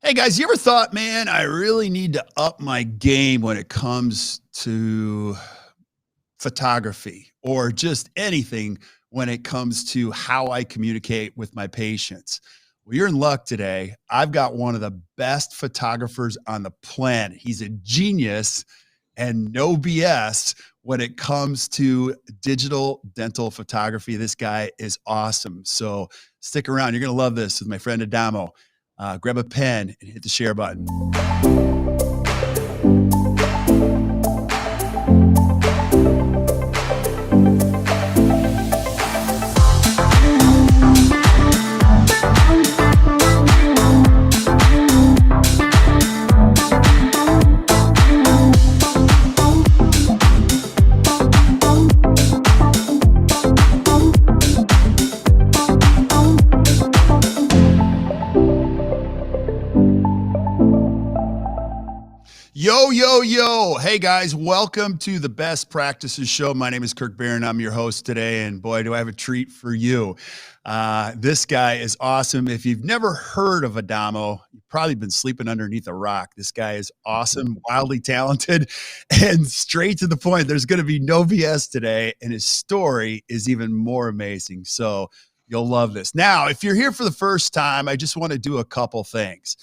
Hey guys, you ever thought, man, I really need to up my game when it comes to photography or just anything when it comes to how I communicate with my patients? Well, you're in luck today. I've got one of the best photographers on the planet. He's a genius and no BS when it comes to digital dental photography. This guy is awesome. So stick around. You're going to love this with my friend Adamo. Grab a pen and hit the share button. Yo, yo, yo. Hey, guys. Welcome to the Best Practices Show. My name is Kirk Behrendt. I'm your host today, and boy, do I have a treat for you. This guy is awesome. If you've never heard of Adamo, you've probably been sleeping underneath a rock. This guy is awesome, wildly talented, and straight to the point. There's going to be no BS today, and his story is even more amazing. So you'll love this. Now, if you're here for the first time, I just want to do a couple things.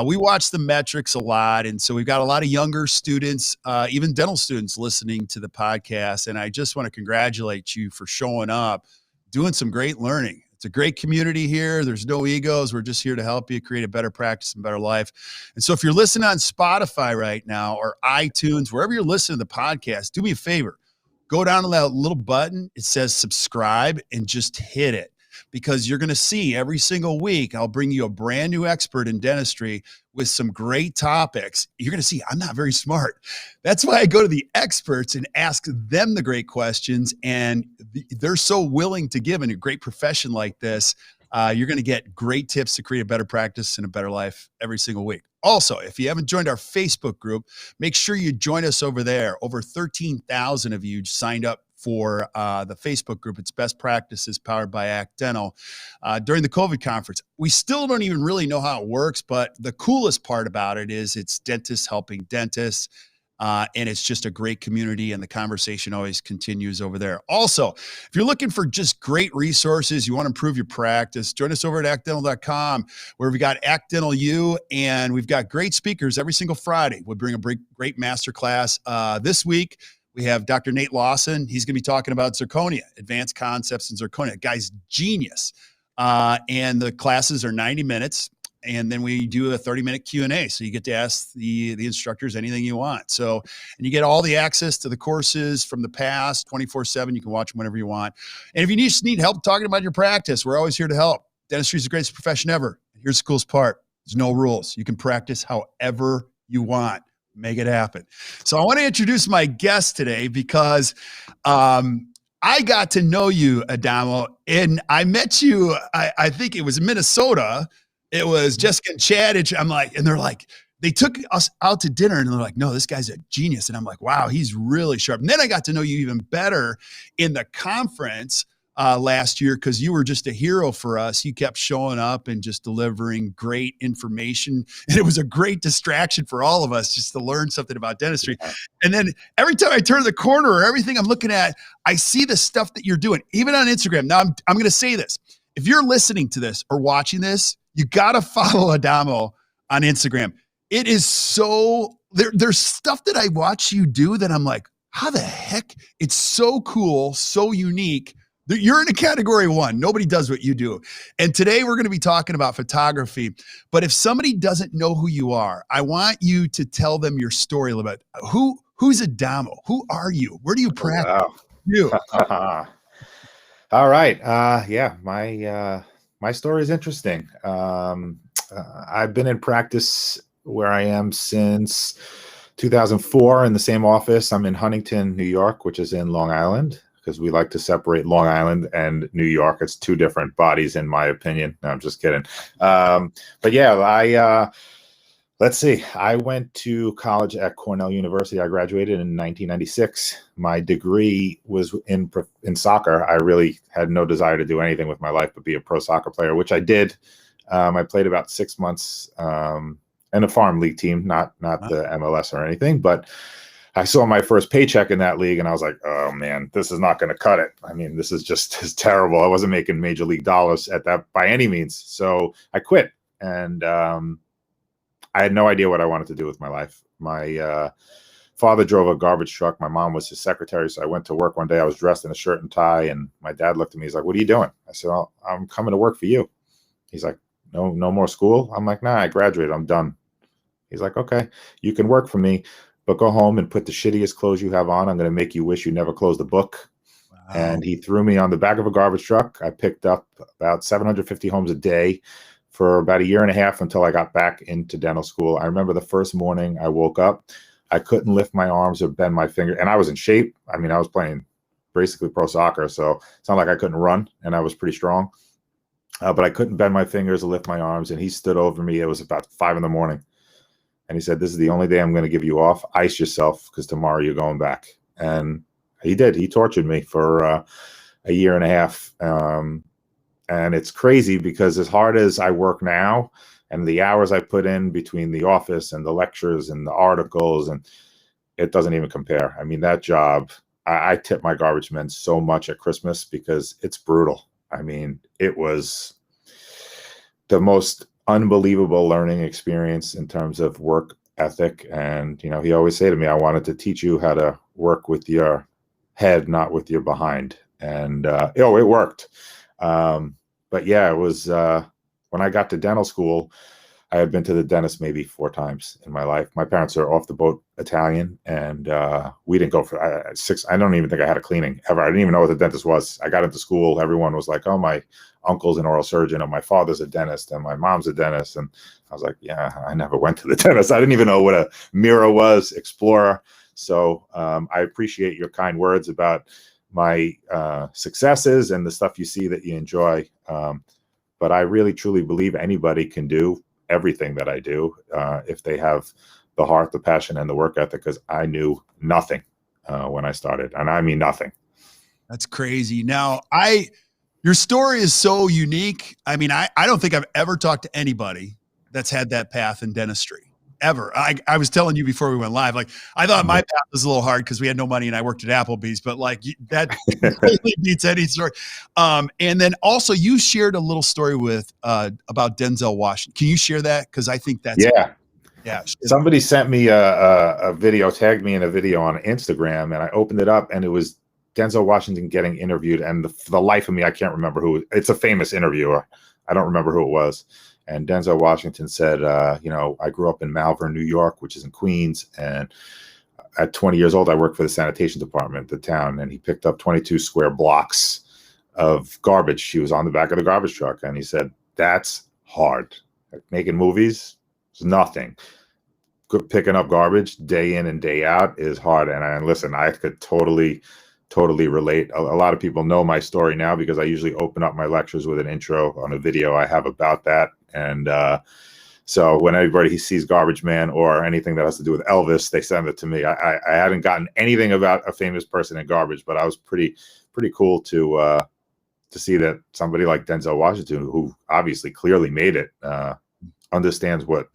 We watch the metrics a lot. And so we've got a lot of younger students, even dental students listening to the podcast. And I just want to congratulate you for showing up, doing some great learning. It's a great community here. There's no egos. We're just here to help you create a better practice and better life. And so if you're listening on Spotify right now or iTunes, wherever you're listening to the podcast, do me a favor. Go down to that little button. It says subscribe and just hit it. Because you're going to see every single week, I'll bring you a brand new expert in dentistry with some great topics. You're going to see I'm not very smart. That's why I go to the experts and ask them the great questions. And they're so willing to give in a great profession like this. You're going to get great tips to create a better practice and a better life every single week. Also, if you haven't joined our Facebook group, make sure you join us over there. Over 13,000 of you signed up for the Facebook group. It's Best Practices powered by Act Dental during the COVID conference. We still don't even really know how it works, but the coolest part about it is it's dentists helping dentists. And it's just a great community, and the conversation always continues over there. Also, if you're looking for just great resources, you want to improve your practice, join us over at actdental.com, where we got Act Dental U, and we've got great speakers every single Friday. We bring a great masterclass. This week, we have Dr. Nate Lawson. He's going to be talking about zirconia, advanced concepts in zirconia. Guy's genius. And the classes are 90 minutes. And then we do a 30-minute Q&A. So you get to ask the instructors anything you want. So, and you get all the access to the courses from the past 24/7. You can watch them whenever you want. And if you just need help talking about your practice, we're always here to help. Dentistry is the greatest profession ever. Here's the coolest part. There's no rules. You can practice however you want. Make it happen. So I want to introduce my guest today because I got to know you, Adamo, and I met you, I think it was in Minnesota. It was Jessica and Chad. I'm like, and they're like, they took us out to dinner and they're like, no, this guy's a genius. And I'm like, wow, he's really sharp. And then I got to know you even better in the conference last year because you were just a hero for us. You kept showing up and just delivering great information. And it was a great distraction for all of us just to learn something about dentistry. And then every time I turn the corner or everything I'm looking at, I see the stuff that you're doing, even on Instagram. Now, I'm going to say this. If you're listening to this or watching this, you got to follow Adamo on Instagram. It is so, there's stuff that I watch you do that I'm like, how the heck? It's so cool, so unique. You're in a category one. Nobody does what you do. And today we're going to be talking about photography. But if somebody doesn't know who you are, I want you to tell them your story a little bit. Who's Adamo? Who are you? Where do you practice? Wow. You? All right. Yeah, my story is interesting. I've been in practice where I am since 2004 in the same office. I'm in Huntington, New York, which is in Long Island, because we like to separate Long Island and New York. It's two different bodies, in my opinion. No, I'm just kidding. But yeah, let's see. I went to college at Cornell University. I graduated in 1996. My degree was in soccer. I really had no desire to do anything with my life but be a pro soccer player, which I did. I played about 6 months in a farm league team, not the MLS or anything, but I saw my first paycheck in that league and I was like, oh man, this is not going to cut it. I mean, this is just terrible. I wasn't making major league dollars at that by any means. So I quit, and I had no idea what I wanted to do with my life. My father drove a garbage truck. My mom was his secretary. So I went to work one day. I was dressed in a shirt and tie, and my dad looked at me. He's like, what are you doing? I said, well, I'm coming to work for you. He's like, no more school? I'm like, nah, I graduated. I'm done. He's like, okay, you can work for me, but go home and put the shittiest clothes you have on. I'm going to make you wish you never closed a book. Wow. And he threw me on the back of a garbage truck. I picked up about 750 homes a day for about 1.5 years until I got back into dental school. I remember the first morning I woke up, I couldn't lift my arms or bend my finger, and I was in shape. I mean, I was playing basically pro soccer, so it's not like I couldn't run, and I was pretty strong. But I couldn't bend my fingers or lift my arms, and he stood over me. It was about 5 a.m. And he said, this is the only day I'm going to give you off. Ice yourself, because tomorrow you're going back. And he did. He tortured me for 1.5 years. And it's crazy because as hard as I work now and the hours I put in between the office and the lectures and the articles, and it doesn't even compare. I mean, that job, I tip my garbage men so much at Christmas because it's brutal. I mean, it was the most unbelievable learning experience in terms of work ethic. And, you know, he always say to me, I wanted to teach you how to work with your head, not with your behind. And, it worked. But yeah, it was, when I got to dental school, I had been to the dentist maybe 4 times in my life. My parents are off the boat Italian, and we didn't go for 6. I don't even think I had a cleaning ever. I didn't even know what the dentist was. I got into school. Everyone was like, oh, my uncle's an oral surgeon, and my father's a dentist, and my mom's a dentist. And I was like, yeah, I never went to the dentist. I didn't even know what a mirror was, Explorer. So I appreciate your kind words about my successes and the stuff you see that you enjoy. But I really, truly believe anybody can do everything that I do if they have the heart, the passion, and the work ethic, because I knew nothing when I started, and I mean nothing. That's crazy. Now, your story is so unique. I mean, I don't think I've ever talked to anybody that's had that path in dentistry ever. I was telling you before we went live, like, I thought my path was a little hard because we had no money and I worked at Applebee's, but like that completely beats any story. And then also you shared a little story with about Denzel Washington. Can you share that? Because I think that's yeah. Somebody sent me a video, tagged me in a video on Instagram, and I opened it up, and it was Denzel Washington getting interviewed. And for the life of me, I can't remember who. It's a famous interviewer. I don't remember who it was. And Denzel Washington said, you know, I grew up in Malvern, New York, which is in Queens. And at 20 years old, I worked for the sanitation department of the town. And he picked up 22 square blocks of garbage. He was on the back of the garbage truck. And he said, that's hard. Like, making movies is nothing. Picking up garbage day in and day out is hard. And listen, I could totally relate. A lot of people know my story now because I usually open up my lectures with an intro on a video I have about that. And so when anybody sees Garbage Man or anything that has to do with Elvis, they send it to me. I hadn't gotten anything about a famous person in garbage, but I was pretty cool to see that somebody like Denzel Washington, who obviously clearly made it, understands what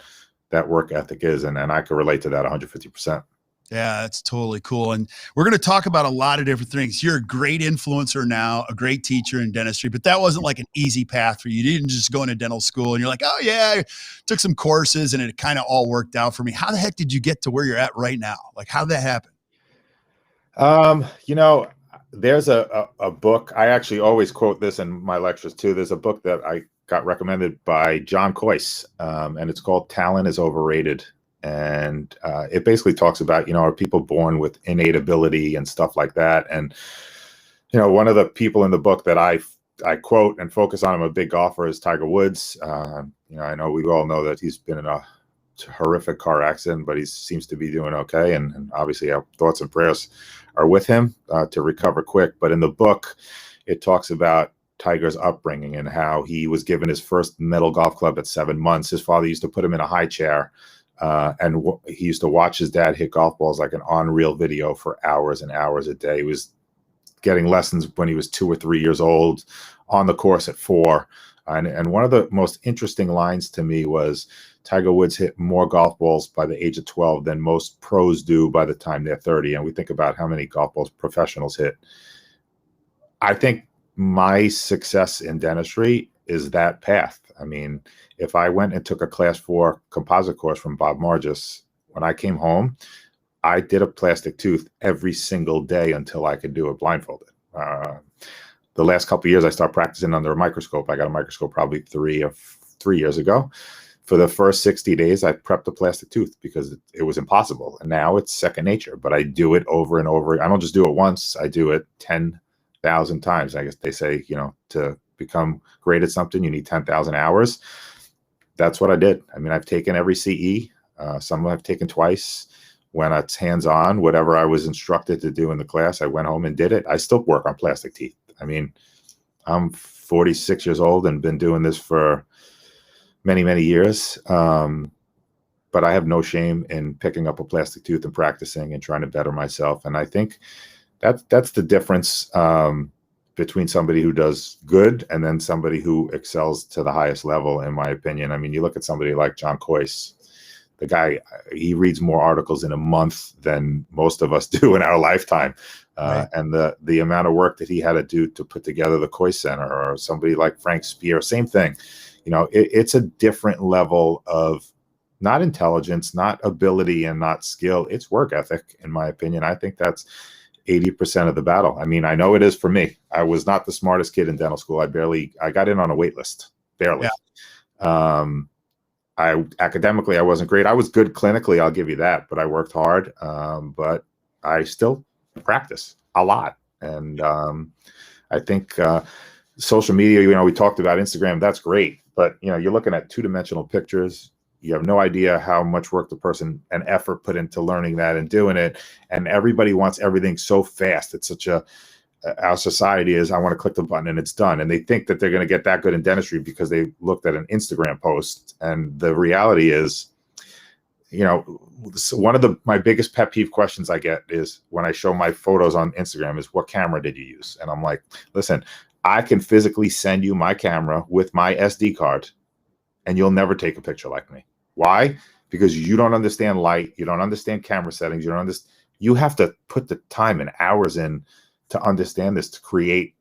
that work ethic is. And I can relate to that 150%. Yeah, that's totally cool. And we're going to talk about a lot of different things. You're a great influencer now, a great teacher in dentistry, but that wasn't like an easy path for you. You didn't just go into dental school and you're like, oh yeah, I took some courses and it kind of all worked out for me. How the heck did you get to where you're at right now? Like, how did that happen? You know, there's a book. I actually always quote this in my lectures too. There's a book that I got recommended by John Coyce, and it's called Talent is Overrated. And it basically talks about, you know, are people born with innate ability and stuff like that? And, you know, one of the people in the book that I quote and focus on, I'm a big golfer, is Tiger Woods. You know, I know we all know that he's been in a horrific car accident, but he seems to be doing okay. And obviously our thoughts and prayers are with him to recover quick. But in the book, it talks about Tiger's upbringing and how he was given his first metal golf club at 7 months. His father used to put him in a high chair. And he used to watch his dad hit golf balls like an on-reel video for hours and hours a day. He was getting lessons when he was 2 or 3 years old, on the course at 4. And one of the most interesting lines to me was Tiger Woods hit more golf balls by the age of 12 than most pros do by the time they're 30. And we think about how many golf balls professionals hit. I think my success in dentistry is that path. I mean, if I went and took a class 4 composite course from Bob Margis, when I came home, I did a plastic tooth every single day until I could do it blindfolded. The last couple of years, I started practicing under a microscope. I got a microscope probably 3 years ago. For the first 60 days, I prepped a plastic tooth because it was impossible. And now it's second nature, but I do it over and over. I don't just do it once. I do it 10,000 times. I guess they say, you know, to become great at something, you need 10,000 hours. That's what I did. I mean, I've taken every CE. Some I've taken twice. When it's hands-on, whatever I was instructed to do in the class, I went home and did it. I still work on plastic teeth. I mean, I'm 46 years old and been doing this for many, many years. But I have no shame in picking up a plastic tooth and practicing and trying to better myself. And I think that's the difference between somebody who does good and then somebody who excels to the highest level, in my opinion. I mean, you look at somebody like John Coyce. The guy, he reads more articles in a month than most of us do in our lifetime. Right. And the amount of work that he had to do to put together the Coyce Center, or somebody like Frank Spear, same thing. You know, it's a different level of not intelligence, not ability, and not skill. It's work ethic, in my opinion. I think that's 80% of the battle. I mean, I know it is for me. I was not the smartest kid in dental school. I got in on a wait list, barely. Yeah. Academically, I wasn't great. I was good clinically, I'll give you that, but I worked hard. But I still practice a lot. And I think social media, you know, we talked about Instagram, that's great. But, you know, you're looking at 2-dimensional pictures. You have no idea how much work the person and effort put into learning that and doing it. And everybody wants everything so fast. It's such our society is, I want to click the button and it's done. And they think that they're going to get that good in dentistry because they looked at an Instagram post. And the reality is, you know, one of my biggest pet peeve questions I get is when I show my photos on Instagram is, what camera did you use? And I'm like, listen, I can physically send you my camera with my SD card and you'll never take a picture like me. Why? Because you don't understand light. You don't understand camera settings. You have to put the time and hours in to understand this, to create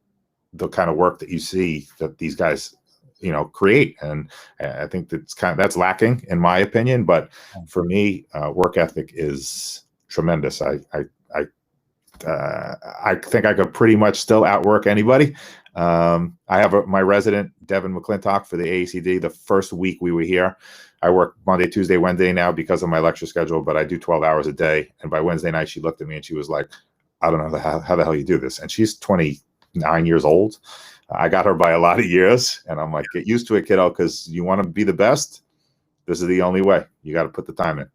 the kind of work that you see that these guys, you know, create. And I think that's lacking, in my opinion. But for me, work ethic is tremendous. I think I could pretty much still outwork anybody. I have my resident, Devin McClintock, for the AACD. The first week we were here, I work Monday, Tuesday, Wednesday now because of my lecture schedule, but I do 12 hours a day. And by Wednesday night, she looked at me and she was like, I don't know how the hell you do this. And she's 29 years old. I got her by a lot of years. And I'm like, get used to it, kiddo, because you want to be the best. This is the only way. You got to put the time in.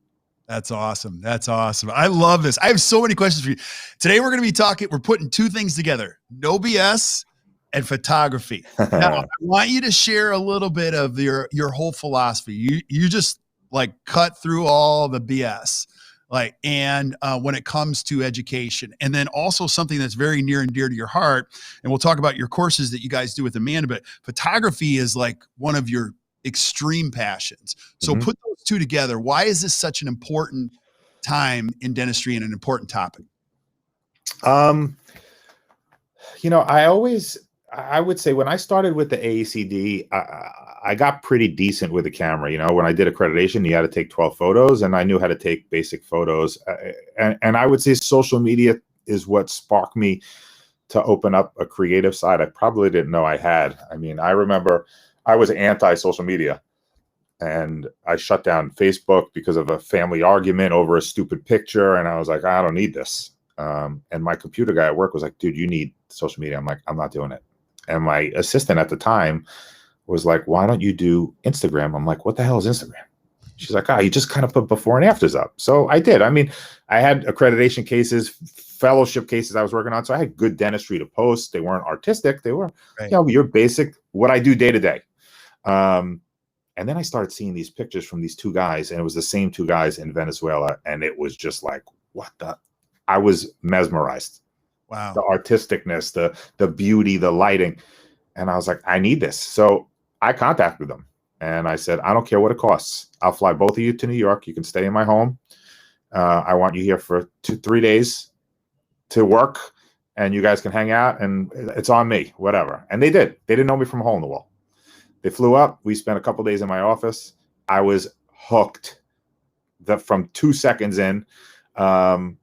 That's awesome. That's awesome. I love this. I have so many questions for you. Today, we're going to be we're putting 2 things together: no BS and photography. Now, I want you to share a little bit of your whole philosophy. You just like cut through all the BS. When it comes to education, and then also something that's very near and dear to your heart, and we'll talk about your courses that you guys do with Amanda, but photography is like one of your extreme passions. So put those 2 together. Why is this such an important time in dentistry and an important topic? You know, I would say when I started with the AACD, I got pretty decent with the camera. You know, when I did accreditation, you had to take 12 photos, and I knew how to take basic photos. And I would say social media is what sparked me to open up a creative side I probably didn't know I had. I mean, I remember I was anti-social media, and I shut down Facebook because of a family argument over a stupid picture. And I was like, I don't need this. And my computer guy at work was like, dude, you need social media. I'm like, I'm not doing it. And my assistant at the time was like, why don't you do Instagram? I'm like, what the hell is Instagram? She's like, you just kind of put before and afters up. So I did. I mean, I had accreditation cases, fellowship cases I was working on. So I had good dentistry to post. They weren't artistic. They were, right, you know, your basic, what I do day to day. And then I started seeing these pictures from these 2 guys, and it was the same 2 guys in Venezuela. And it was just like, I was mesmerized. Wow. The artisticness, the beauty, the lighting. And I was like, I need this. So I contacted them and I said, I don't care what it costs. I'll fly both of you to New York. You can stay in my home. I want you here for 3 days to work, and you guys can hang out, and it's on me, whatever. And they did. They didn't know me from a hole in the wall. They flew up. We spent a couple days in my office. I was hooked from 2 seconds in, and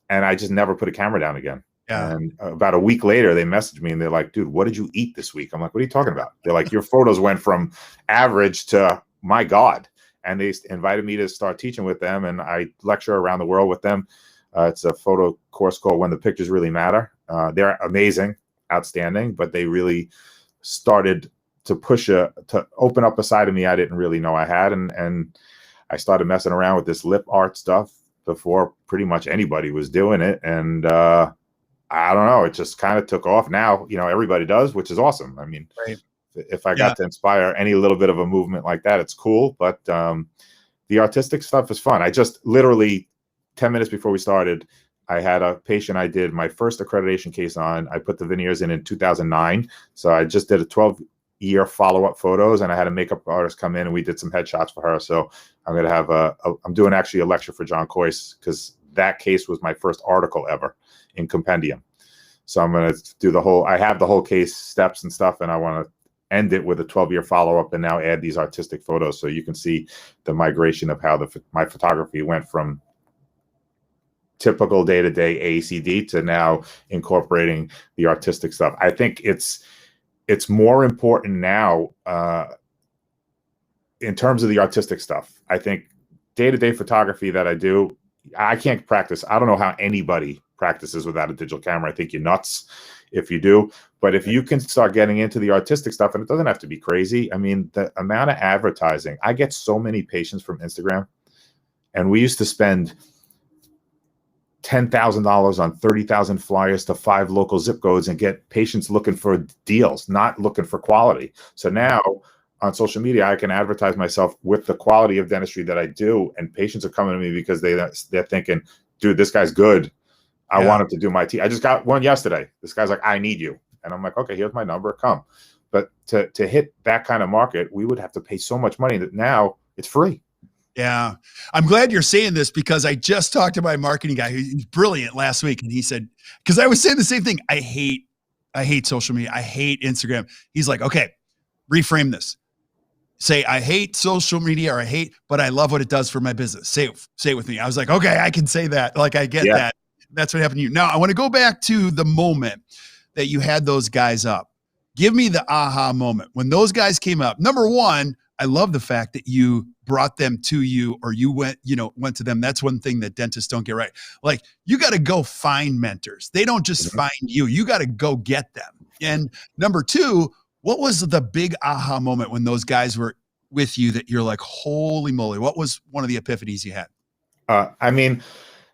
I just never put a camera down again. Yeah. And about a week later, they messaged me and they're like, dude, what did you eat this week? I'm like, what are you talking about? They're like, your photos went from average to, my God. And they invited me to start teaching with them, and I lecture around the world with them. It's a photo course called When the Pictures Really Matter. They're amazing, outstanding, but they really started to to open up a side of me I didn't really know I had. And I started messing around with this lip art stuff before pretty much anybody was doing it. And I don't know, it just kind of took off. Now, everybody does, which is awesome. I mean, Right. If I got to inspire any little bit of a movement like that, it's cool. But the artistic stuff is fun. I just literally 10 minutes before we started, I had a patient I did my first accreditation case on. I put the veneers in 2009. So I just did a 12-year follow-up photos, and I had a makeup artist come in and we did some headshots for her. So I'm going to have I'm doing actually a lecture for John Coyce, because that case was my first article ever in Compendium. So I'm going to do I have the whole case steps and stuff, and I want to end it with a 12-year follow-up and now add these artistic photos, so you can see the migration of how my photography went from typical day-to-day ACD to now incorporating the artistic stuff. I think it's more important now in terms of the artistic stuff. I think day-to-day photography that I do, I can't practice. I don't know how anybody practices without a digital camera. I think you're nuts if you do. But if you can start getting into the artistic stuff, and it doesn't have to be crazy. I mean, the amount of advertising, I get so many patients from Instagram, and we used to spend $10,000 on 30,000 flyers to 5 local zip codes and get patients looking for deals, not looking for quality. So now on social media, I can advertise myself with the quality of dentistry that I do, and patients are coming to me because they're thinking, dude, this guy's good. I want him to do my teeth. I just got one yesterday. This guy's like, I need you. And I'm like, okay, here's my number, come. But to hit that kind of market, we would have to pay so much money that now it's free. Yeah. I'm glad you're saying this, because I just talked to my marketing guy, who's brilliant, last week. And he said, because I was saying the same thing. I hate social media. I hate Instagram. He's like, okay, reframe this. Say, I hate social media, or but I love what it does for my business. Say it with me. I was like, okay, I can say that. Like, I get that. That's what happened to you. Now I want to go back to the moment that you had those guys up. Give me the aha moment when those guys came up. Number one, I love the fact that you brought them to you, or you went to them. That's one thing that dentists don't get right. Like, you got to go find mentors. They don't just find you. You got to go get them. And number two, what was the big aha moment when those guys were with you that you're like, holy moly? What was one of the epiphanies you had? I mean,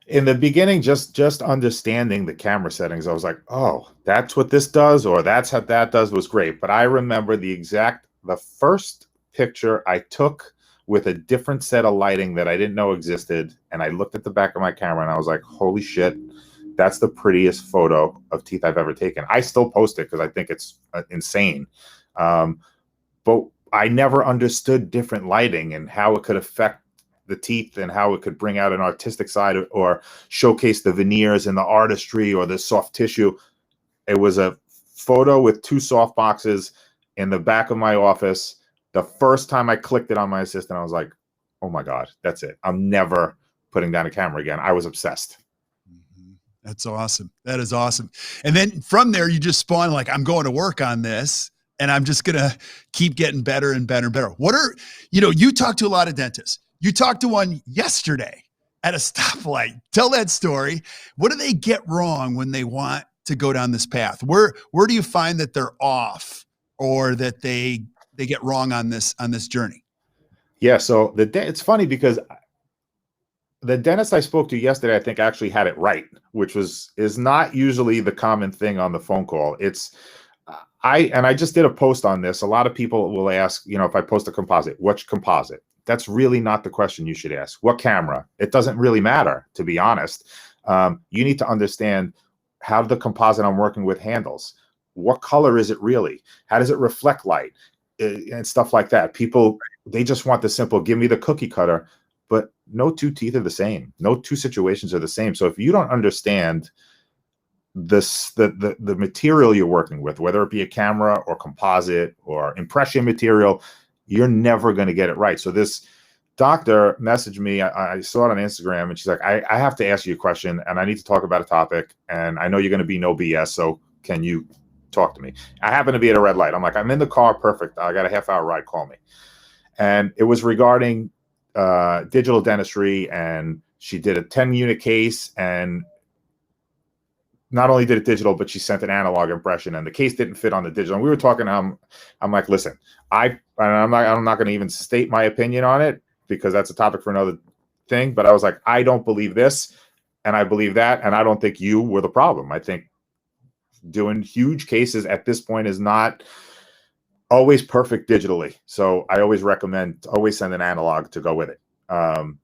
in the beginning, just understanding the camera settings, I was like, oh, that's what this does, or that's how that does, was great. But I remember the first picture I took with a different set of lighting that I didn't know existed. And I looked at the back of my camera and I was like, holy shit, that's the prettiest photo of teeth I've ever taken. I still post it because I think it's insane. But I never understood different lighting and how it could affect the teeth, and how it could bring out an artistic side, or showcase the veneers and the artistry or the soft tissue. It was a photo with 2 soft boxes in the back of my office. The first time I clicked it on my assistant, I was like, oh my God, that's it. I'm never putting down a camera again. I was obsessed. That's awesome. That is awesome. And then from there, you just spawn like, I'm going to work on this, and I'm just going to keep getting better and better and better. What are, you talk to a lot of dentists. You talked to one yesterday at a stoplight. Tell that story. What do they get wrong when they want to go down this path? Where do you find that they're off, or that they get wrong on this journey? Yeah. So it's funny, because the dentist I spoke to yesterday, I think, actually had it right, which is not usually the common thing on the phone call. I just did a post on this. A lot of people will ask, if I post a composite, which composite? That's really not the question you should ask. What camera? It doesn't really matter, to be honest. You need to understand how the composite I'm working with handles. What color is it really? How does it reflect light? and stuff like that. People, they just want the simple, give me the cookie cutter, but no two teeth are the same. No two situations are the same. So if you don't understand the material you're working with, whether it be a camera or composite or impression material, you're never going to get it right. So this doctor messaged me. I saw it on Instagram, and she's like, I have to ask you a question, and I need to talk about a topic, and I know you're going to be no BS, so can you talk to me? I happen to be at a red light. I'm like, I'm in the car. Perfect. I got a half-hour ride. Call me. And it was regarding digital dentistry, and she did a 10-unit case, and not only did it digital, but she sent an analog impression, and the case didn't fit on the digital. And we were talking. I'm like, listen, I'm not going to even state my opinion on it, because that's a topic for another thing. But I was like, I don't believe this, and I believe that, and I don't think you were the problem. I think doing huge cases at this point is not always perfect digitally. So I always recommend always send an analog to go with it. And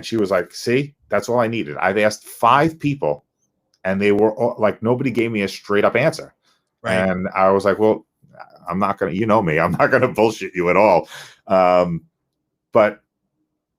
she was like, see, that's all I needed. I've asked 5 people, and they were all, like, nobody gave me a straight up answer. Right. And I was like, well, I'm not going to, you know me, I'm not going to bullshit you at all. But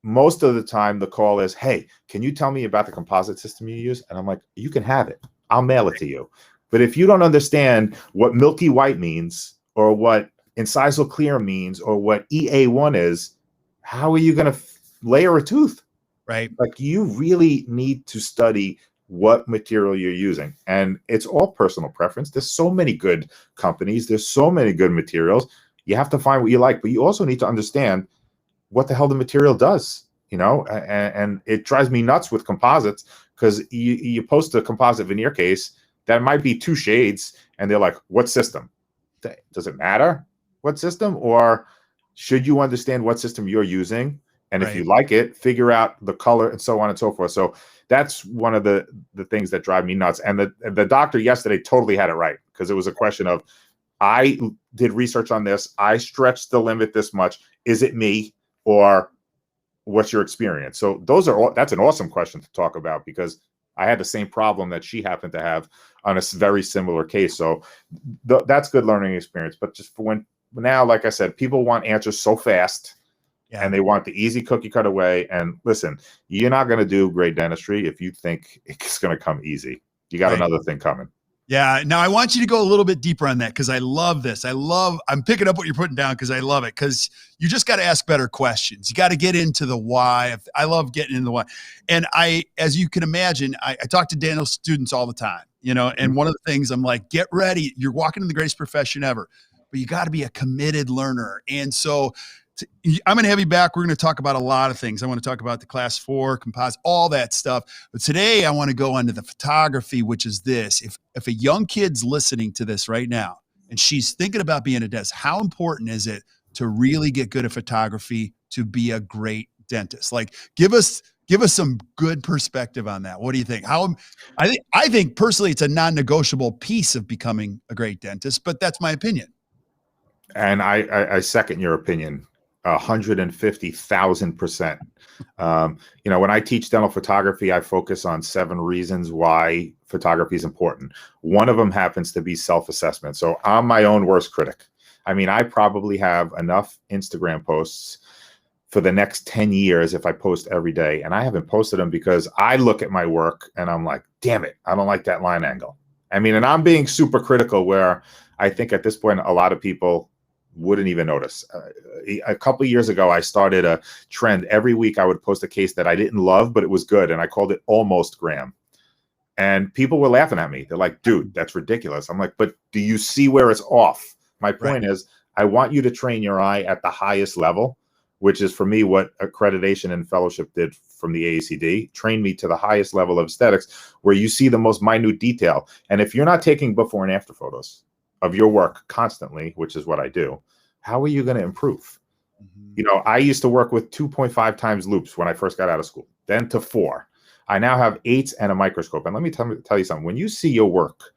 most of the time the call is, hey, can you tell me about the composite system you use? And I'm like, you can have it. I'll mail it to you. But if you don't understand what milky white means, or what incisal clear means, or what EA1 is, how are you going to layer a tooth? Right. Like, you really need to study what material you're using. And it's all personal preference. There's so many good companies. There's so many good materials. You have to find what you like, but you also need to understand what the hell the material does, you know? And it drives me nuts with composites, because you post a composite veneer case that might be 2 shades, and they're like, what system? Does it matter what system? Or should you understand what system you're using? And if you like it, figure out the color and so on and so forth. So that's one of the things that drive me nuts. And the doctor yesterday totally had it right, because it was a question of, I did research on this. I stretched the limit this much. Is it me, or what's your experience? So that's an awesome question to talk about, because I had the same problem that she happened to have on a very similar case. So that's good learning experience. But just for when now, like I said, people want answers so fast. Yeah. And they want the easy cookie cutter way. And listen, you're not going to do great dentistry if you think it's going to come easy. You got another thing coming. Yeah. Now I want you to go a little bit deeper on that, because I love this. I'm picking up what you're putting down, because I love it, because you just got to ask better questions. You got to get into the why. I love getting into the why. And as you can imagine, I talk to dental students all the time, you know, and one of the things I'm like, get ready. You're walking in the greatest profession ever, but you got to be a committed learner. And so I'm going to have you back. We're going to talk about a lot of things. I want to talk about the class 4 composite, all that stuff. But today I want to go into the photography, which is this. If a young kid's listening to this right now, and she's thinking about being a dentist, how important is it to really get good at photography to be a great dentist? Like, give us some good perspective on that. What do you think? I think personally, it's a non-negotiable piece of becoming a great dentist, but that's my opinion. And I second your opinion 150,000%. You know, when I teach dental photography, I focus on 7 reasons why photography is important. One of them happens to be self-assessment. So I'm my own worst critic. I mean, I probably have enough Instagram posts for the next 10 years if I post every day. And I haven't posted them because I look at my work and I'm like, damn it, I don't like that line angle. I mean, and I'm being super critical, where I think at this point, a lot of people wouldn't even notice. A couple of years ago, I started a trend. Every week I would post a case that I didn't love, but it was good. And I called it Almost Graham. And people were laughing at me. They're like, dude, that's ridiculous. I'm like, but do you see where it's off? My point is, I want you to train your eye at the highest level, which is for me what accreditation and fellowship did from the AACD. Train me to the highest level of aesthetics, where you see the most minute detail. And if you're not taking before and after photos of your work constantly, which is what I do, how are you going to improve? You know, I used to work with 2.5 times loops when I first got out of school, then to 4. I now have 8s and a microscope. And let me tell you something. When you see your work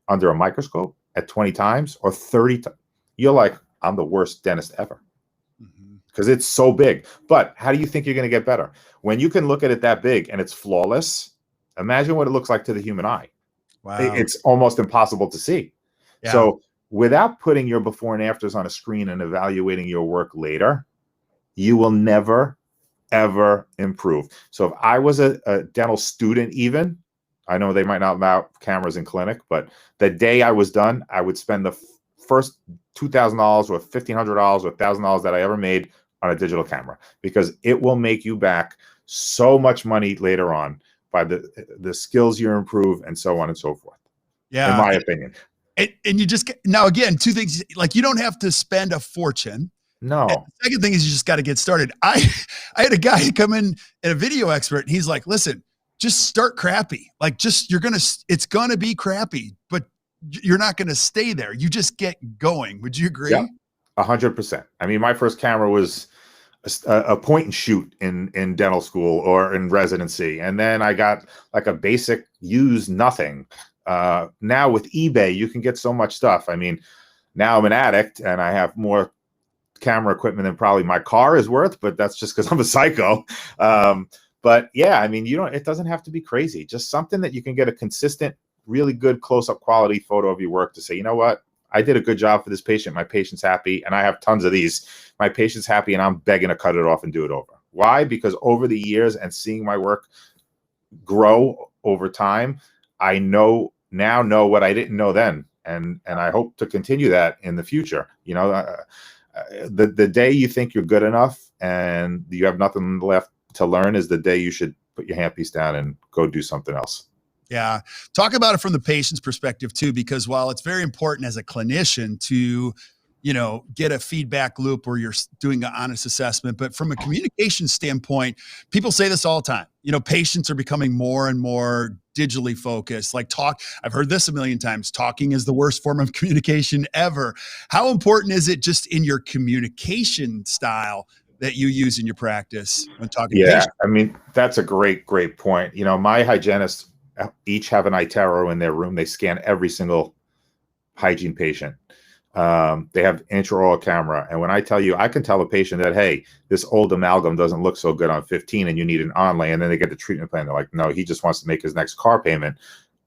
under a microscope at 20 times or 30 times, you're like, I'm the worst dentist ever, because it's so big. But how do you think you're going to get better? When you can look at it that big and it's flawless, imagine what it looks like to the human eye. Wow. It's almost impossible to see. Yeah. So without putting your before and afters on a screen and evaluating your work later, you will never, ever improve. So if I was a dental student, even, I know they might not allow cameras in clinic, but the day I was done, I would spend the first $2,000 or $1,500 or $1,000 that I ever made on a digital camera, because it will make you back so much money later on by the skills you improve and so on and so forth. Yeah. In my opinion. And you just now, again, two things, like you don't have to spend a fortune. No. And the second thing is you just got to get started. I had a guy come in and a video expert, and he's like, listen, just start crappy. Like it's going to be crappy, but you're not going to stay there. You just get going. Would you agree? Yep. 100%. I mean, my first camera was a point and shoot in dental school or in residency. And then I got like a basic used nothing. Now with eBay, you can get so much stuff. I mean, now I'm an addict and I have more camera equipment than probably my car is worth, but that's just because I'm a psycho. But yeah, I mean, it doesn't have to be crazy. Just something that you can get a consistent, really good close-up quality photo of your work to say, you know what? I did a good job for this patient. My patient's happy. And I have tons of these. My patient's happy and I'm begging to cut it off and do it over. Why? Because over the years and seeing my work grow over time, I now know what I didn't know then. And I hope to continue that in the future. You know, the day you think you're good enough and you have nothing left to learn is the day you should put your handpiece down and go do something else. Yeah. Talk about it from the patient's perspective too, because while it's very important as a clinician to, get a feedback loop where you're doing an honest assessment, but from a communication standpoint, people say this all the time, patients are becoming more and more digitally focused. Like I've heard this a million times, talking is the worst form of communication ever. How important is it just in your communication style that you use in your practice when talking to patients? I mean, that's a great point. My hygienists each have an iTero in their room. They scan every single hygiene patient. They have intraoral camera. And when I tell you, I can tell a patient that, hey, this old amalgam doesn't look so good on 15 and you need an onlay. And then they get the treatment plan. They're like, no, he just wants to make his next car payment.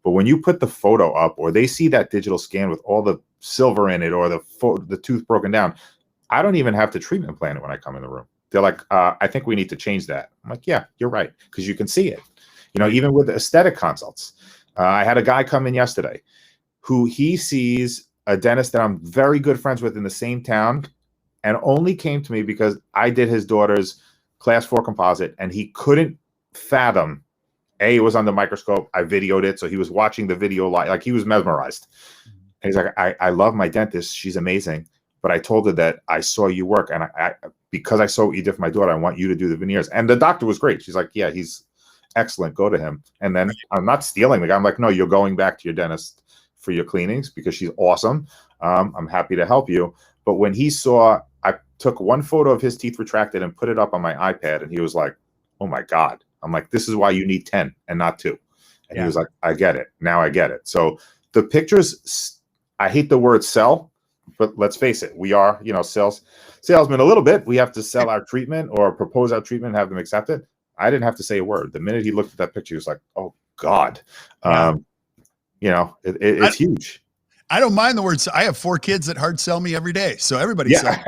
But when you put the photo up or they see that digital scan with all the silver in it or the tooth broken down, I don't even have to treatment plan it when I come in the room. They're like, I think we need to change that. I'm like, yeah, you're right. Because you can see it. Even with aesthetic consults. I had a guy come in yesterday who he sees a dentist that I'm very good friends with in the same town and only came to me because I did his daughter's class 4 composite and he couldn't fathom. It was on the microscope. I videoed it. So he was watching the video live, like he was mesmerized. And he's like, I love my dentist. She's amazing. But I told her that I saw you work and because I saw what you did for my daughter, I want you to do the veneers. And the doctor was great. She's like, yeah, he's excellent. Go to him. And then I'm not stealing the guy. I'm like, no, you're going back to your dentist for your cleanings because she's awesome. I'm happy to help you. But when he saw, I took one photo of his teeth retracted and put it up on my iPad and he was like, oh my God. I'm like, this is why you need 10 and not 2. And he was like, I get it. Now I get it. So the pictures, I hate the word sell, but let's face it. We are, salesmen a little bit. We have to sell our treatment or propose our treatment and have them accept it. I didn't have to say a word. The minute he looked at that picture, he was like, oh God. It's huge. I don't mind the words. I have 4 kids that hard sell me every day. So everybody sells.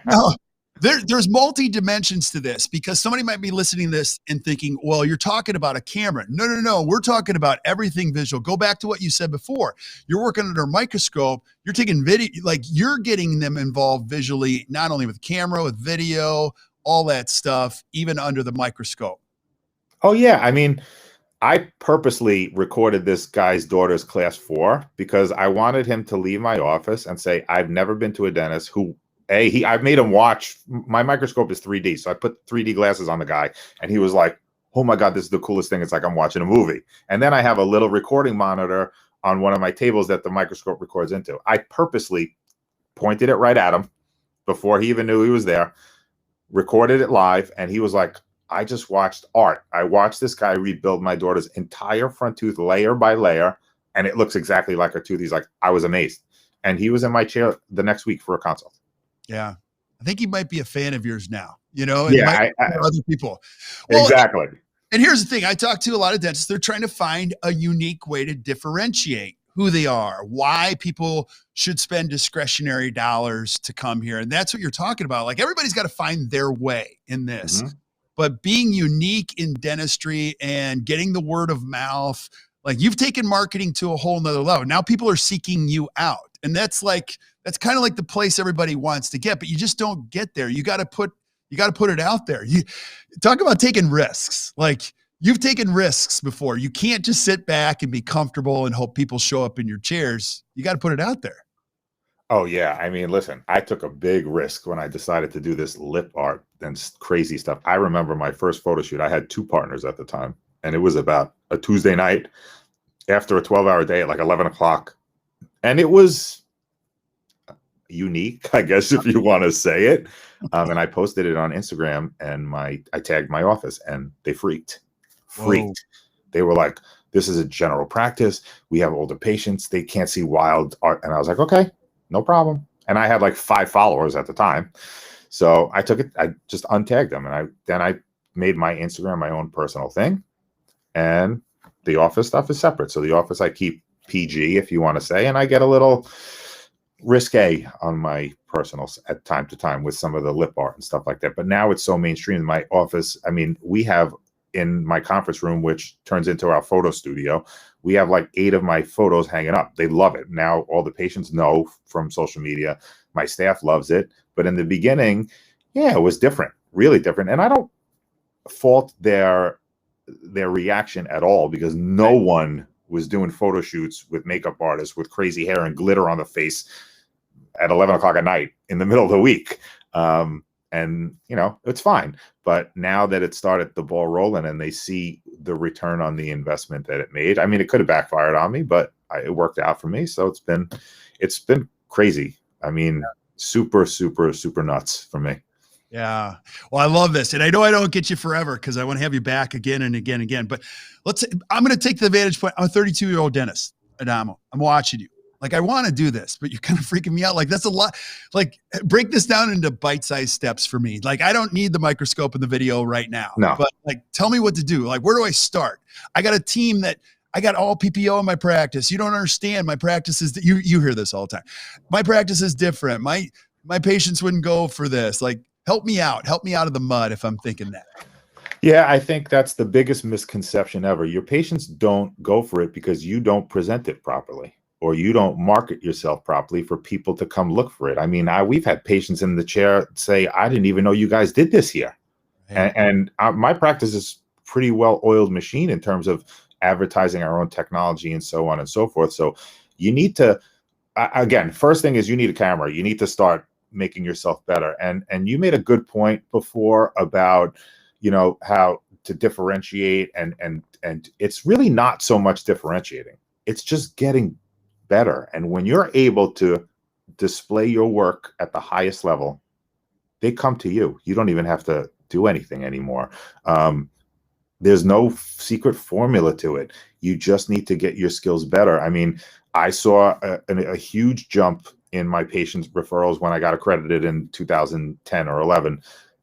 No, there's multi dimensions to this because somebody might be listening to this and thinking, well, you're talking about a camera. No. We're talking about everything visual. Go back to what you said before. You're working under a microscope. You're taking video, like you're getting them involved visually, not only with camera, with video, all that stuff, even under the microscope. Oh yeah. I mean, I purposely recorded this guy's daughter's class 4 because I wanted him to leave my office and say, I've never been to a dentist who, I've made him watch. My microscope is 3D. So I put 3D glasses on the guy and he was like, oh my God, this is the coolest thing. It's like I'm watching a movie. And then I have a little recording monitor on one of my tables that the microscope records into. I purposely pointed it right at him before he even knew he was there, recorded it live. And he was like, I just watched art. I watched this guy rebuild my daughter's entire front tooth layer by layer. And it looks exactly like her tooth. He's like, I was amazed. And he was in my chair the next week for a consult. Yeah. I think he might be a fan of yours now, and other people. Well, exactly. And here's the thing. I talk to a lot of dentists. They're trying to find a unique way to differentiate who they are, why people should spend discretionary dollars to come here. And that's what you're talking about. Like, everybody's got to find their way in this, but being unique in dentistry and getting the word of mouth, like, you've taken marketing to a whole nother level. Now people are seeking you out. And that's kind of like the place everybody wants to get, but you just don't get there. You got to put it out there. You talk about taking risks. Like, you've taken risks before. You can't just sit back and be comfortable and hope people show up in your chairs. You got to put it out there. Oh yeah. I mean, listen, I took a big risk when I decided to do this lip art and crazy stuff. I remember my first photo shoot. I had 2 partners at the time, and it was about a Tuesday night after a 12-hour day at like 11 o'clock. And it was unique, I guess, if you want to say it. And I posted it on Instagram, and I tagged my office, and they freaked. Whoa. They were like, this is a general practice. We have older patients. They can't see wild art. And I was like, okay, no problem. And I had like 5 followers at the time. So I took it, I just untagged them. And then I made my Instagram my own personal thing. And the office stuff is separate. So the office I keep PG, if you want to say, and I get a little risque on my personals at time to time with some of the lip art and stuff like that. But now it's so mainstream in my office. I mean, we have in my conference room, which turns into our photo studio, we have like 8 of my photos hanging up. They love it. Now all the patients know from social media. My staff loves it. But in the beginning, yeah, it was different, really different. And I don't fault their reaction at all, because no one was doing photo shoots with makeup artists with crazy hair and glitter on the face at 11 o'clock at night in the middle of the week. And, you know, it's fine. But now that it started the ball rolling and they see the return on the investment that it made, I mean, it could have backfired on me, but it worked out for me. So it's been crazy. I mean, super, super, super nuts for me. Yeah. Well, I love this. And I know I don't get you forever because I want to have you back again and again and again. But I'm going to take the vantage point. I'm a 32-year-old dentist, Adamo. I'm watching you. Like, I want to do this, but you're kind of freaking me out. Like, that's a lot. Like, break this down into bite-sized steps for me. Like, I don't need the microscope in the video right now. No. But like, tell me what to do. Like, where do I start? I got a team that I got all PPO in my practice. You don't understand. My practice is that you hear this all the time. My practice is different. My patients wouldn't go for this. Like, help me out. Help me out of the mud if I'm thinking that. Yeah, I think that's the biggest misconception ever. Your patients don't go for it because you don't present it properly, or you don't market yourself properly for people to come look for it. I mean, we've had patients in the chair say, I didn't even know you guys did this here. Right. And my practice is pretty well-oiled machine in terms of advertising our own technology and so on and so forth. So you need to, again, first thing is you need a camera. You need to start making yourself better. And you made a good point before about, you know, how to differentiate, and it's really not so much differentiating. It's just getting better. And when you're able to display your work at the highest level, they come to you. You don't even have to do anything anymore. There's no secret formula to it. You just need to get your skills better. I mean, I saw a huge jump in my patients' referrals when I got accredited in 2010 or 11.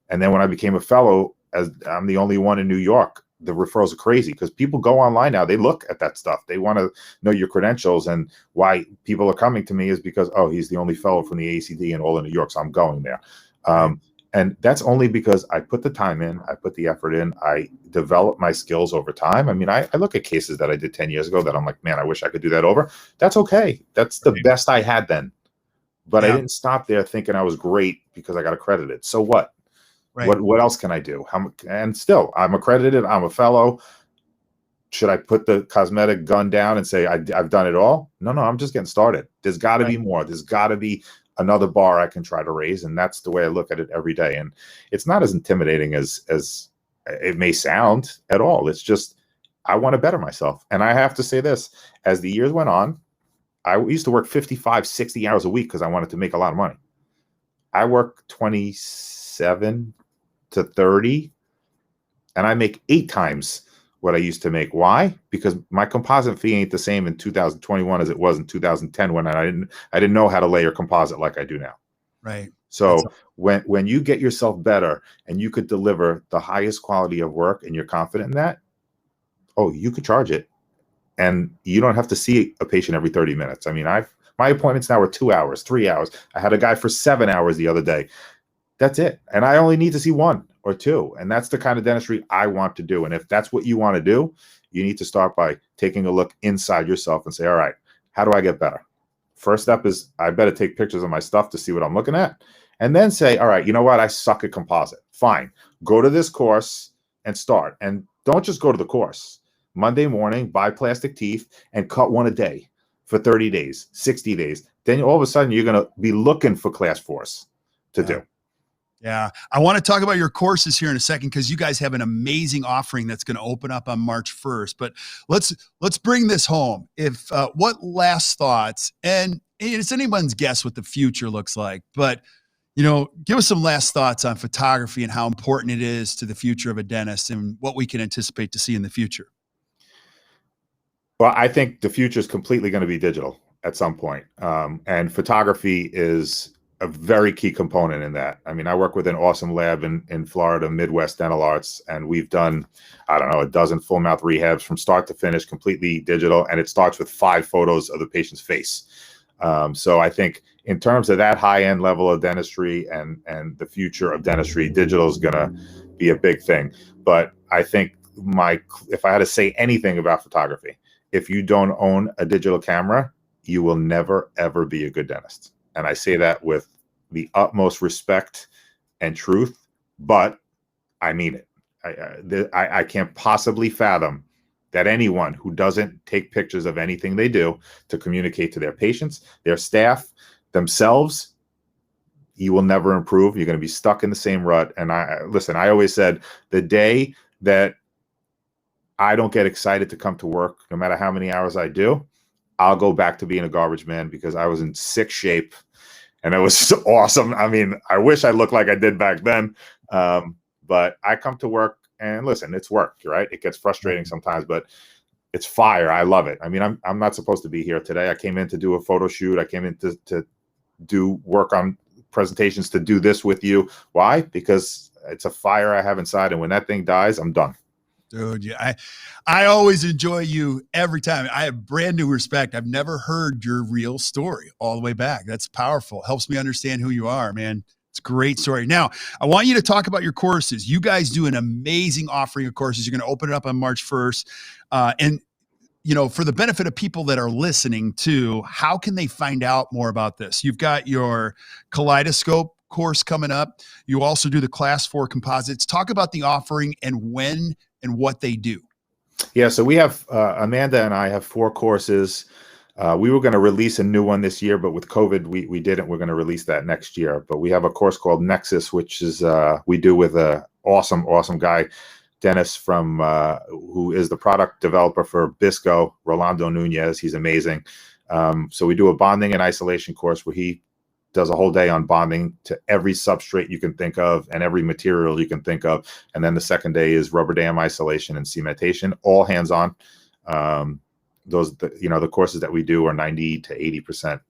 And then when I became a fellow, as I'm the only one in New York, the referrals are crazy because people go online now. They look at that stuff. They want to know your credentials, and why people are coming to me is because, oh, he's the only fellow from the ACD in all of New York, so I'm going there. And that's only because I put the time in, I put the effort in, I develop my skills over time. I mean, I look at cases that I did 10 years ago that I'm like, man, I wish I could do that over. That's okay. That's the best I had then. But I didn't stop there thinking I was great because I got accredited. So what? Right. What else can I do? And still, I'm accredited. I'm a fellow. Should I put the cosmetic gun down and say I've done it all? No, I'm just getting started. There's got to be more. There's got to be another bar I can try to raise, and that's the way I look at it every day. And it's not as intimidating as it may sound at all. It's just I want to better myself. And I have to say this: as the years went on, I used to work 55, 60 hours a week because I wanted to make a lot of money. I work 27 to 30, and I make 8 times what I used to make. Why? Because my composite fee ain't the same in 2021 as it was in 2010 when I didn't know how to layer composite like I do now. Right. So when you get yourself better and you could deliver the highest quality of work and you're confident in that, oh, you could charge it. and you don't have to see a patient every 30 minutes. I mean, my appointments now are 2 hours, 3 hours. I had a guy for 7 hours the other day. That's it. And I only need to see 1 or 2. And that's the kind of dentistry I want to do. And if that's what you want to do, you need to start by taking a look inside yourself and say, all right, how do I get better? First step is I better take pictures of my stuff to see what I'm looking at. And then say, all right, you know what? I suck at composite. Fine. Go to this course and start. And don't just go to the course. Monday morning, buy plastic teeth and cut 1 a day for 30 days, 60 days. Then all of a sudden you're going to be looking for class 4s to do. Yeah. I want to talk about your courses here in a second, because you guys have an amazing offering that's going to open up on March 1st. But let's bring this home. If what last thoughts, and it's anyone's guess what the future looks like, but give us some last thoughts on photography and how important it is to the future of a dentist and what we can anticipate to see in the future. Well, I think the future is completely going to be digital at some point. And photography is a very key component in that. I mean, I work with an awesome lab in Florida, Midwest Dental Arts, and we've done, I don't know, a dozen full mouth rehabs from start to finish, completely digital. And it starts with 5 photos of the patient's face. So I think in terms of that high-end level of dentistry and the future of dentistry, digital is going to be a big thing. But I think if I had to say anything about photography, if you don't own a digital camera, you will never, ever be a good dentist. And I say that with the utmost respect and truth, but I mean it. I can't possibly fathom that anyone who doesn't take pictures of anything they do to communicate to their patients, their staff, themselves, you will never improve. You're going to be stuck in the same rut. And I always said the day that I don't get excited to come to work, no matter how many hours I do, I'll go back to being a garbage man, because I was in sick shape and it was awesome. I mean, I wish I looked like I did back then. But I come to work and listen, it's work, right? It gets frustrating sometimes, but it's fire. I love it. I mean, I'm not supposed to be here today. I came in to do a photo shoot. I came in to do work on presentations, to do this with you. Why? Because it's a fire I have inside. And when that thing dies, I'm done. Dude, yeah, I always enjoy you every time. I have brand new respect. I've never heard your real story all the way back. That's powerful. Helps me understand who you are, man. It's a great story. Now, I want you to talk about your courses. You guys do an amazing offering of courses. You're going to open it up on March 1st. And for the benefit of people that are listening too, how can they find out more about this? You've got your kaleidoscope course coming up. You also do the class 4 composites. Talk about the offering and when and what they do. Yeah, so we have, Amanda and I have 4 courses. We were going to release a new one this year, but with COVID, we didn't. We're going to release that next year. But we have a course called Nexus, which is we do with a awesome guy, Dennis, from who is the product developer for Bisco, Rolando Nunez. He's amazing. So we do a bonding and isolation course where he does a whole day on bonding to every substrate you can think of and every material you can think of. And then the second day is rubber dam isolation and cementation, all hands-on. The courses that we do are 90 to 80%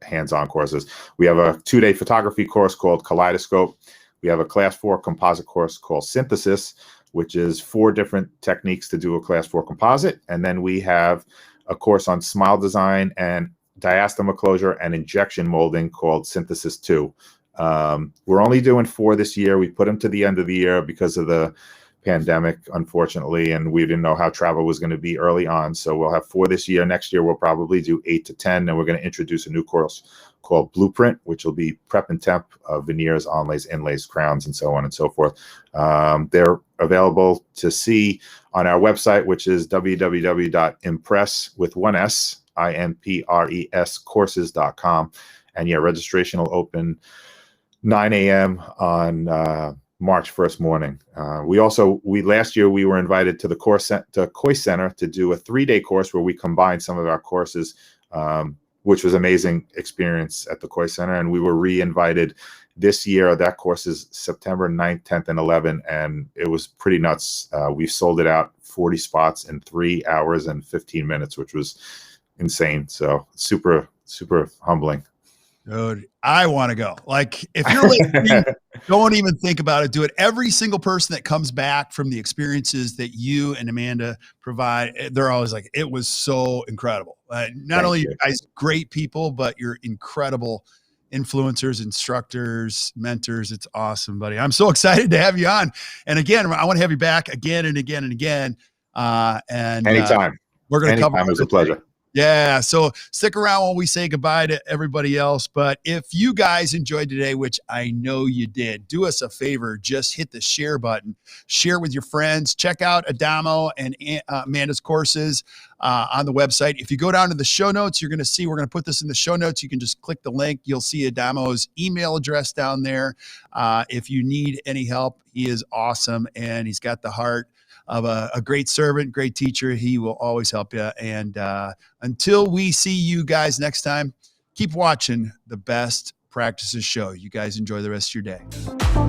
hands-on courses. We have a 2-day photography course called Kaleidoscope. We have a class 4 composite course called Synthesis, which is 4 different techniques to do a class 4 composite. And then we have a course on smile design and diastema closure and injection molding called Synthesis 2. We're only doing 4 this year. We put them to the end of the year because of the pandemic, unfortunately, and we didn't know how travel was going to be early on. So we'll have 4 this year. Next year, we'll probably do 8 to 10, and we're going to introduce a new course called Blueprint, which will be prep and temp, veneers, onlays, inlays, crowns, and so on and so forth. They're available to see on our website, which is www.impres with 1 S, IMPRES courses.com. And yeah, registration will open 9 a.m. on March 1st morning. Last year we were invited to the Koi Center to do a 3-day course where we combined some of our courses, which was amazing experience at the Koi Center. And we were re-invited this year. That course is September 9th, 10th, and 11th. And it was pretty nuts. We sold it out 40 spots in 3 hours and 15 minutes, which was insane. So super, super humbling. Dude, I want to go. Like, if you're listening, Don't even think about it. Do it. Every single person that comes back from the experiences that you and Amanda provide, they're always like, it was so incredible. Not only you guys great people, but you're incredible influencers, instructors, mentors. It's awesome, buddy. I'm so excited to have you on. And again, I want to have you back again and again and again. Anytime. We're going to cover. It was a pleasure. Yeah. So stick around while we say goodbye to everybody else. But if you guys enjoyed today, which I know you did, do us a favor, just hit the share button, share with your friends, check out Adamo and Amanda's courses on the website. If you go down to the show notes, you're going to see, we're going to put this in the show notes. You can just click the link. You'll see Adamo's email address down there. If you need any help, he is awesome. And he's got the heart of a great servant, great teacher. He will always help you. And until we see you guys next time, keep watching the Best Practices Show. You guys enjoy the rest of your day.